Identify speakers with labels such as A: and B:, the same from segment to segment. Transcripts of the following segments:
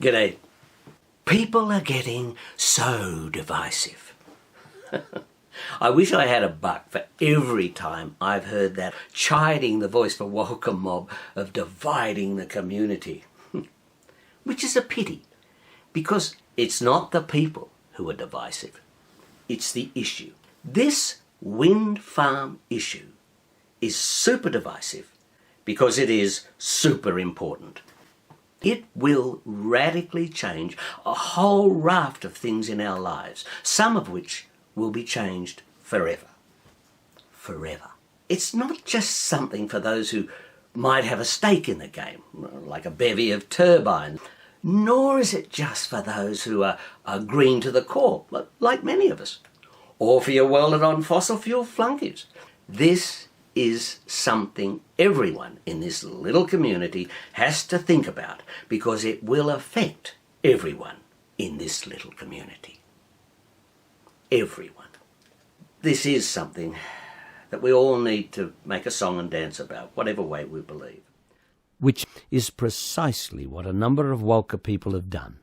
A: G'day. People are getting so divisive. I wish I had a buck for every time I've heard that chiding the voice for Walcha mob of dividing the community. Which is a pity, because it's not the people who are divisive. It's the issue. This wind farm issue is super divisive because it is super important. It will radically change a whole raft of things in our lives, some of which will be changed forever. Forever. It's not just something for those who might have a stake in the game, like a bevy of turbines, nor is it just for those who are green to the core, like many of us, or for your welded-on fossil fuel flunkies. This is something everyone in this little community has to think about, because it will affect everyone in this little community. Everyone. This is something that we all need to make a song and dance about, whatever way we believe. Which is precisely what a number of Walcha people have done.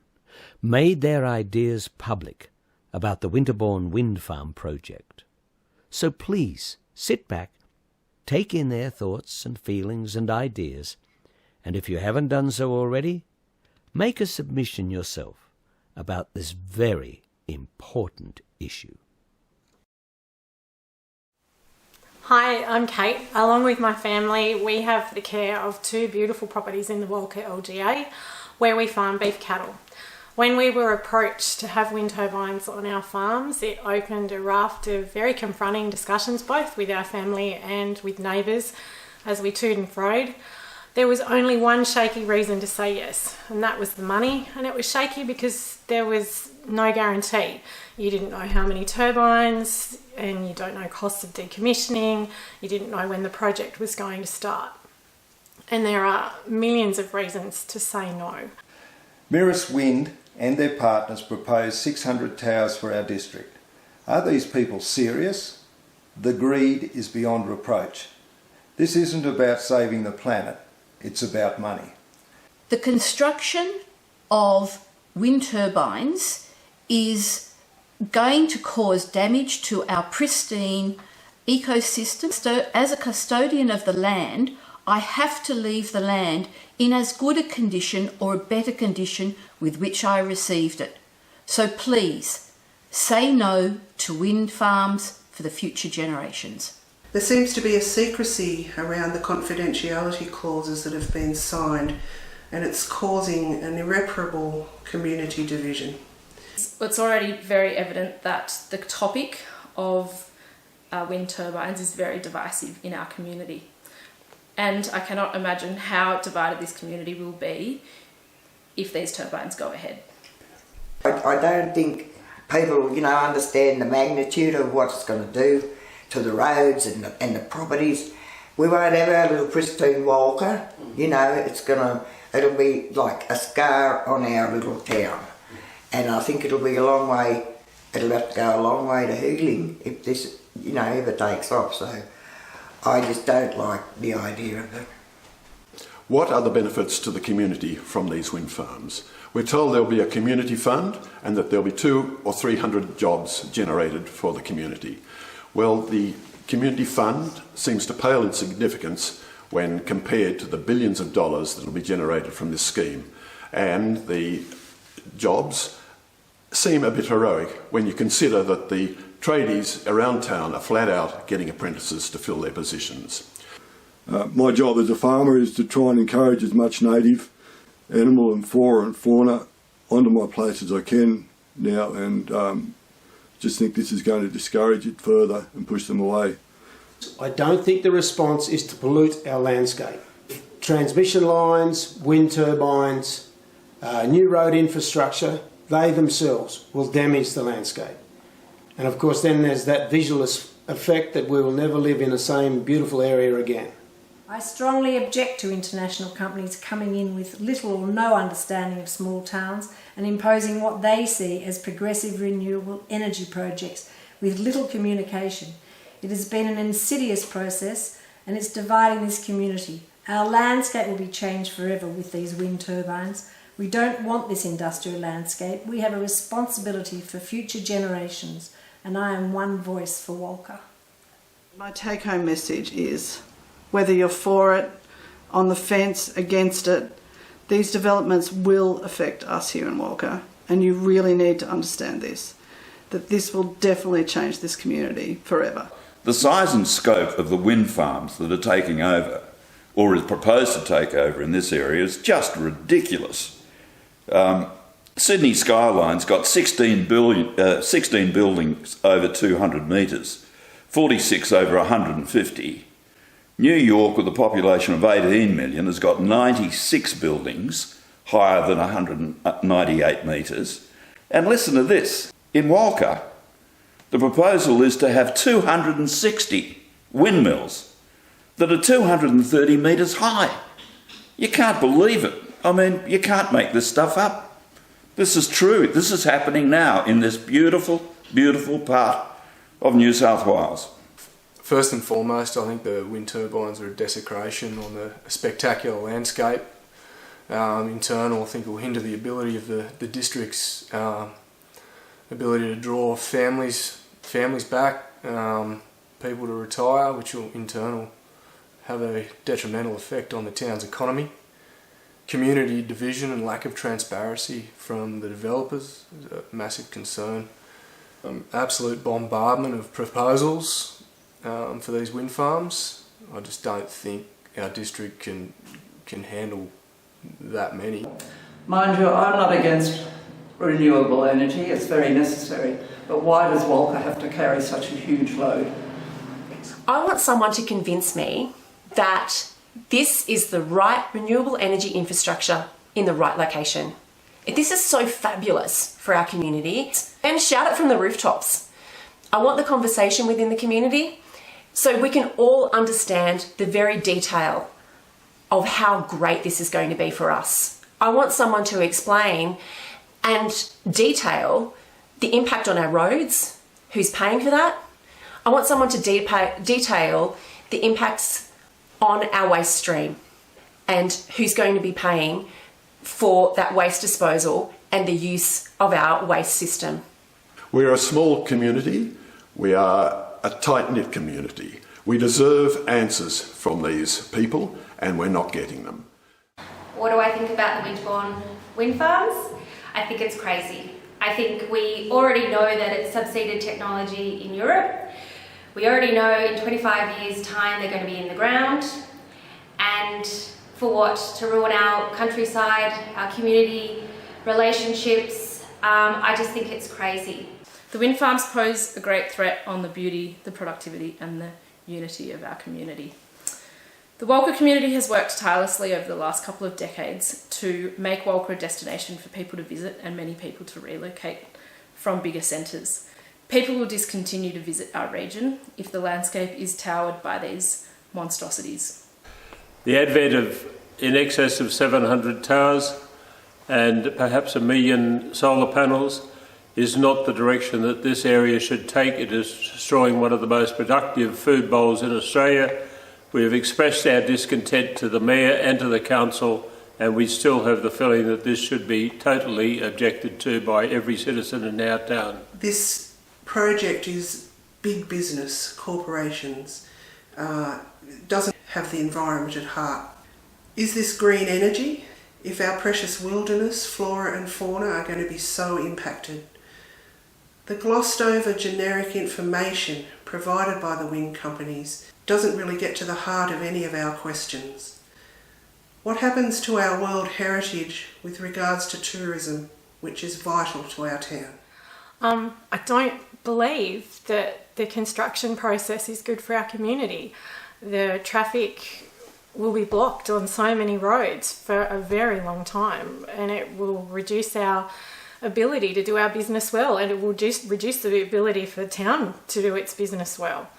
A: Made their ideas public about the Winterbourne Wind Farm project. So please, sit back, take in their thoughts and feelings and ideas, and if you haven't done so already, make a submission yourself about this very important issue.
B: Hi, I'm Kate. Along with my family, we have the care of 2 beautiful properties in the Walcha LGA where we farm beef cattle. When we were approached to have wind turbines on our farms, it opened a raft of very confronting discussions, both with our family and with neighbours, as we toed and froed. There was only one shaky reason to say yes, and that was the money. And it was shaky because there was no guarantee. You didn't know how many turbines, and you don't know costs of decommissioning. You didn't know when the project was going to start. And there are millions of reasons to say no.
C: Mirus Wind and their partners propose 600 towers for our district. Are these people serious? The greed is beyond reproach. This isn't about saving the planet, it's about money.
D: The construction of wind turbines is going to cause damage to our pristine ecosystem. So as a custodian of the land, I have to leave the land in as good a condition or a better condition with which I received it. So please, say no to wind farms for the future generations.
E: There seems to be a secrecy around the confidentiality clauses that have been signed, and it's causing an irreparable community division.
F: It's already very evident that the topic of wind turbines is very divisive in our community. And I cannot imagine how divided this community will be if these turbines go ahead.
G: I don't think people, understand the magnitude of what it's going to do to the roads and the properties. We won't have our little pristine Walcha. It'll be like a scar on our little town. And I think it'll be a long way, it'll have to go a long way to healing if this, ever takes off. So I just don't like the idea of it.
H: What are the benefits to the community from these wind farms? We're told there'll be a community fund and that there'll be 200 or 300 jobs generated for the community. Well, the community fund seems to pale in significance when compared to the billions of dollars that will be generated from this scheme. And the jobs seem a bit heroic when you consider that the tradies around town are flat out getting apprentices to fill their positions.
I: My job as a farmer is to try and encourage as much native animal and flora and fauna onto my place as I can now, and just think this is going to discourage it further and push them away.
J: I don't think the response is to pollute our landscape. Transmission lines, wind turbines, new road infrastructure, they themselves will damage the landscape. And of course then there's that visual effect that we will never live in the same beautiful area again.
K: I strongly object to international companies coming in with little or no understanding of small towns and imposing what they see as progressive renewable energy projects with little communication. It has been an insidious process and it's dividing this community. Our landscape will be changed forever with these wind turbines. We don't want this industrial landscape. We have a responsibility for future generations, and I am one voice for Walcha.
L: My take-home message is, whether you're for it, on the fence, against it, these developments will affect us here in Walcha, and you really need to understand this, that this will definitely change this community forever.
M: The size and scope of the wind farms that are taking over, or is proposed to take over in this area, is just ridiculous. Sydney Skyline's got 16 buildings over 200 metres, 46 over 150. New York, with a population of 18 million, has got 96 buildings higher than 198 metres. And listen to this, in Walcha, the proposal is to have 260 windmills that are 230 metres high. You can't believe it. I mean, you can't make this stuff up. This is true. This is happening now in this beautiful, beautiful part of New South Wales.
N: First and foremost, I think the wind turbines are a desecration on the spectacular landscape. Internal, I think it will hinder the ability of the district's ability to draw families back, people to retire, which will in turn have a detrimental effect on the town's economy. Community division and lack of transparency from the developers is a massive concern. Absolute bombardment of proposals for these wind farms. I just don't think our district can handle that many.
O: Mind you, I'm not against renewable energy, it's very necessary, but why does Walcha have to carry such a huge load?
P: I want someone to convince me that this is the right renewable energy infrastructure in the right location. If this is so fabulous for our community, then shout it from the rooftops. I want the conversation within the community so we can all understand the very detail of how great this is going to be for us. I want someone to explain and detail the impact on our roads, who's paying for that. I want someone to detail the impacts on our waste stream and who's going to be paying for that waste disposal and the use of our waste system.
H: We're a small community. We are a tight-knit community. We deserve answers from these people, and we're not getting them.
Q: What do I think about the wind-borne wind farms? I think it's crazy. I think we already know that it's subseded technology in Europe. We already know in 25 years' time they're going to be in the ground. And for what? To ruin our countryside, our community relationships. I just think it's crazy.
F: The wind farms pose a great threat on the beauty, the productivity and the unity of our community. The Walcha community has worked tirelessly over the last couple of decades to make Walcha a destination for people to visit and many people to relocate from bigger centres. People will discontinue to visit our region if the landscape is towered by these monstrosities.
R: The advent of in excess of 700 towers and perhaps 1 million solar panels is not the direction that this area should take. It is destroying one of the most productive food bowls in Australia. We have expressed our discontent to the Mayor and to the Council, and we still have the feeling that this should be totally objected to by every citizen in our town.
E: This project is big business, corporations, doesn't have the environment at heart. Is this green energy? If our precious wilderness, flora and fauna are going to be so impacted? The glossed over generic information provided by the wind companies doesn't really get to the heart of any of our questions. What happens to our world heritage with regards to tourism, which is vital to our town?
B: I don't believe that the construction process is good for our community. The traffic will be blocked on so many roads for a very long time, and it will reduce our ability to do our business well, and it will just reduce the ability for the town to do its business well.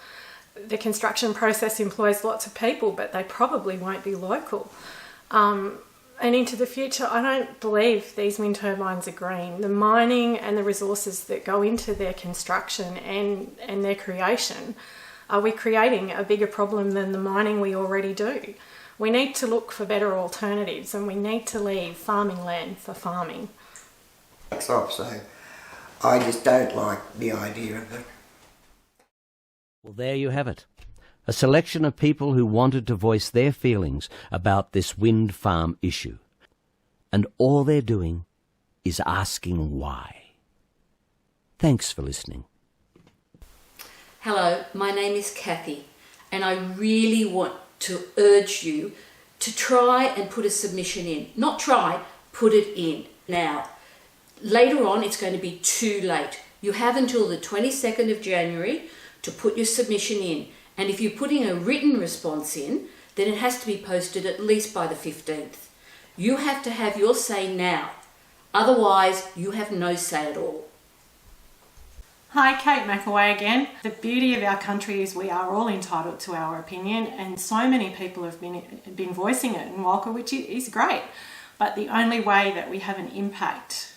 B: The construction process employs lots of people, but they probably won't be local. And into the future, I don't believe these wind turbines are green. The mining and the resources that go into their construction and their creation, are we creating a bigger problem than the mining we already do? We need to look for better alternatives, and we need to leave farming land for farming.
G: So I just don't like the idea of it.
A: Well, there you have it. A selection of people who wanted to voice their feelings about this wind farm issue. And all they're doing is asking why. Thanks for listening.
D: Hello, my name is Kathy, and I really want to urge you to try and put a submission in. Not try, put it in now. Later on, it's going to be too late. You have until the 22nd of January to put your submission in. And if you're putting a written response in, then it has to be posted at least by the 15th. You have to have your say now. Otherwise, you have no say at all.
B: Hi, Kate McAway again. The beauty of our country is we are all entitled to our opinion, and so many people have been voicing it in Walcha, which is great. But the only way that we have an impact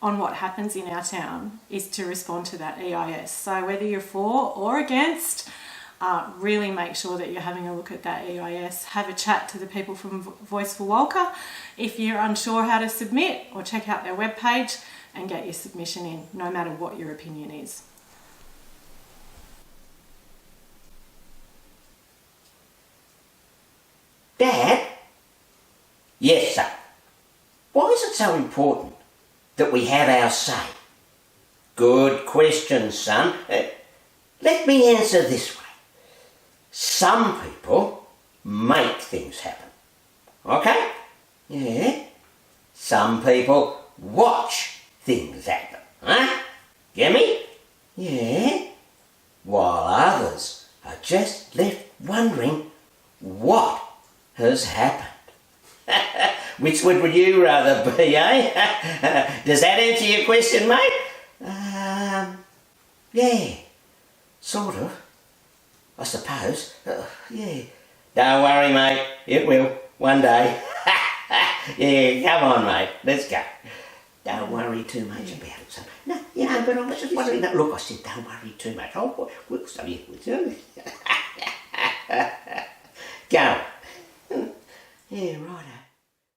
B: on what happens in our town is to respond to that EIS. So whether you're for or against, really make sure that you're having a look at that EIS. Have a chat to the people from Voice for Walcha. If you're unsure how to submit, or check out their webpage and get your submission in, no matter what your opinion is.
A: Dad? Yes, son. Why is it so important that we have our say? Good question, son. Let me answer this way. Some people make things happen. Okay? Yeah. Some people watch things happen. Huh? Get me? Yeah. While others are just left wondering what has happened. Which would you rather be, eh? Does that answer your question, mate? Yeah. Sort of. I suppose. Yeah. Don't worry, mate. It will. One day. Yeah, come on, mate. Let's go. Don't worry too much about it, son. No, you know, but I was just wondering that. Look, I said don't worry too much. Oh, we'll study it. Go. Yeah, righto.